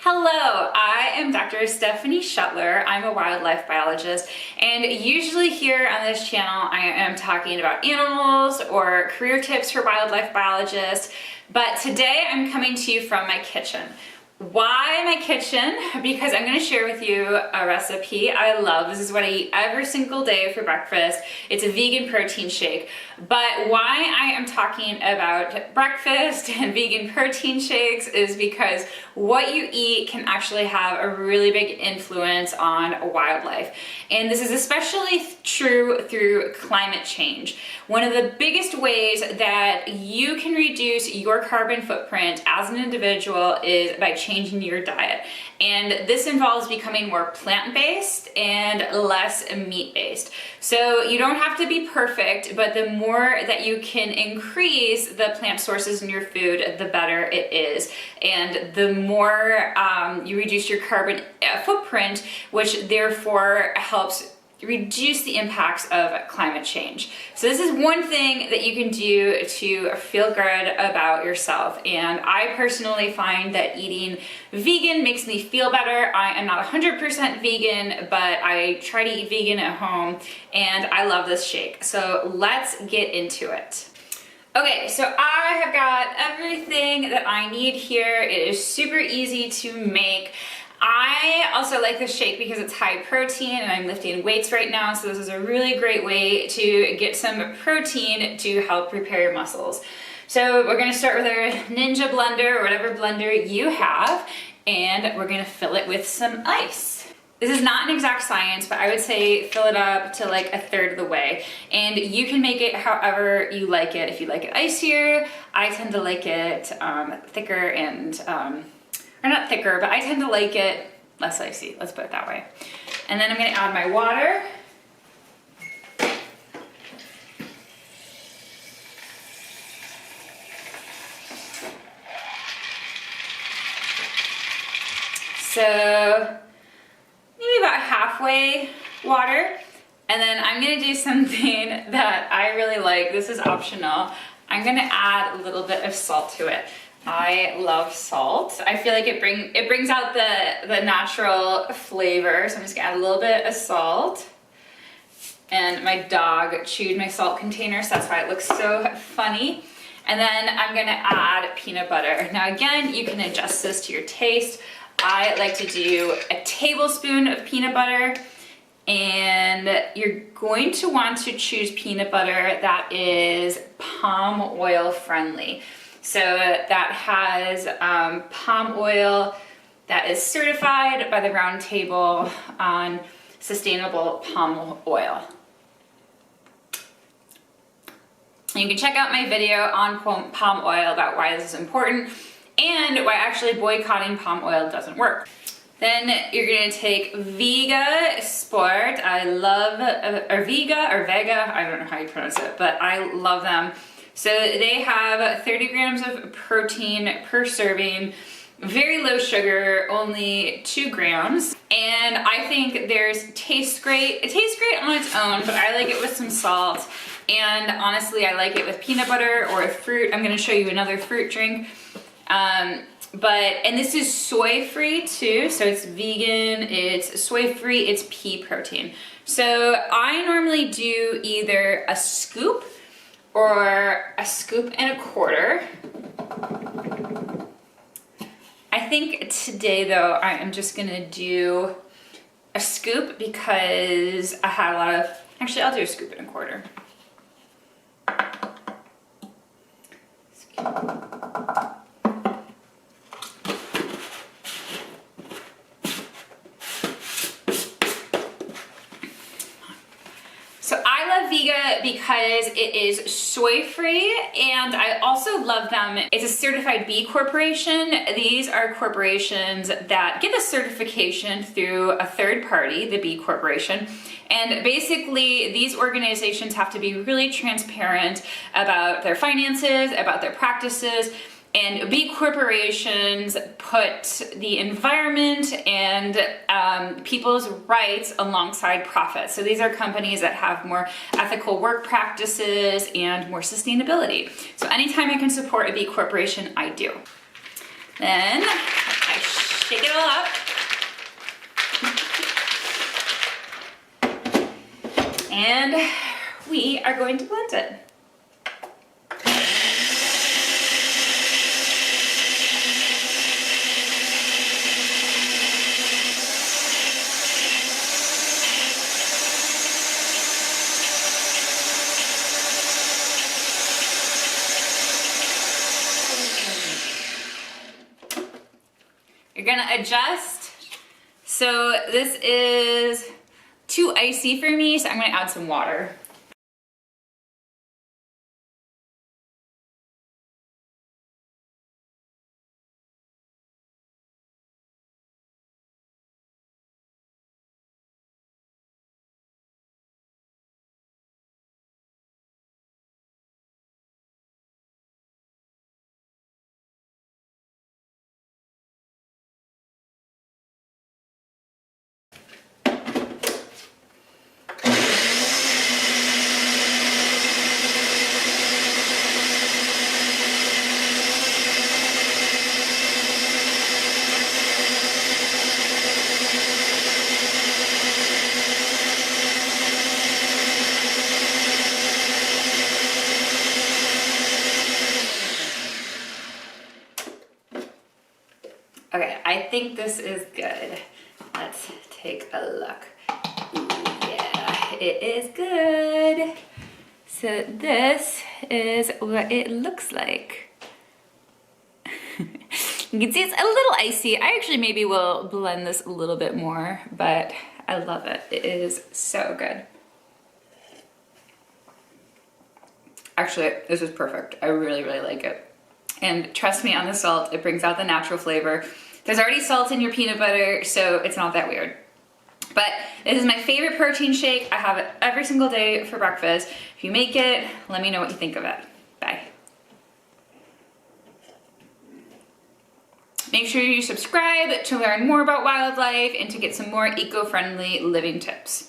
Hello, I am Dr. Stephanie Shuttler. I'm a wildlife biologist, and usually here on this channel I am talking about animals or career tips for wildlife biologists, but today I'm coming to you from my kitchen. Why my kitchen? Because I'm going to share with you a recipe I love. This is what I eat every single day for breakfast. It's a vegan protein shake. But why I am talking about breakfast and vegan protein shakes is because what you eat can actually have a really big influence on wildlife. And this is especially true through climate change. One of the biggest ways that you can reduce your carbon footprint as an individual is by changing your diet. And this involves becoming more plant-based and less meat-based. So you don't have to be perfect, but the more that you can increase the plant sources in your food, the better it is. And the more you reduce your carbon footprint, which therefore helps reduce the impacts of climate change. So this is one thing that you can do to feel good about yourself. And I personally find that eating vegan makes me feel better. I am not 100% vegan, but I try to eat vegan at home, and I love this shake. So let's get into it. Okay, so I have got everything that I need here. It is super easy to make. I also like this shake because it's high protein and I'm lifting weights right now, so this is a really great way to get some protein to help repair your muscles. So we're going to start with our Ninja blender or whatever blender you have, and we're going to fill it with some ice. This is not an exact science, but I would say fill it up to like a third of the way. And you can make it however you like it. If you like it icier, I tend to like it thicker and or not thicker, but I tend to like it less icy, let's put it that way. And then I'm gonna add my water. So maybe about halfway water. And then I'm gonna do something that I really like. This is optional. I'm gonna add a little bit of salt to it. I love salt. I feel like it brings out the natural flavor. So I'm just gonna add a little bit of salt. And my dog chewed my salt container, so that's why it looks so funny. And then I'm gonna add peanut butter. Now again, you can adjust this to your taste. I like to do a tablespoon of peanut butter, and you're going to want to choose peanut butter that is palm oil friendly. So that has palm oil that is certified by the Round Table on sustainable palm oil. And you can check out my video on palm oil about why this is important and why actually boycotting palm oil doesn't work. Then you're gonna take Vega Sport. I love, or Vega or Vega, I don't know how you pronounce it, but I love them. So they have 30 grams of protein per serving, very low sugar, only 2 grams. And I think tastes great. It tastes great on its own, but I like it with some salt. And honestly, I like it with peanut butter or a fruit. I'm gonna show you another fruit drink. And this is soy free too. So it's vegan, it's soy free, it's pea protein. So I normally do either a scoop or a scoop and a quarter. I think today though, I am just gonna do a scoop because I had a lot of, actually I'll do a scoop and a quarter. So I love Vega because it is soy free, and I also love them. It's a certified B Corporation. These are corporations that get the certification through a third party, the B Corporation. And basically these organizations have to be really transparent about their finances, about their practices. And B corporations put the environment and people's rights alongside profit. So these are companies that have more ethical work practices and more sustainability. So anytime I can support a B corporation, I do. Then I shake it all up. And we are going to blend it. You're gonna adjust. So this is too icy for me, so I'm gonna add some water. Okay, I think this is good. Let's take a look. Yeah, it is good. So this is what it looks like. You can see it's a little icy. I actually maybe will blend this a little bit more, but I love it. It is so good. Actually, this is perfect. I really, really like it. And trust me on the salt, it brings out the natural flavor. There's already salt in your peanut butter, so it's not that weird. But this is my favorite protein shake. I have it every single day for breakfast. If you make it, let me know what you think of it. Bye. Make sure you subscribe to learn more about wildlife and to get some more eco-friendly living tips.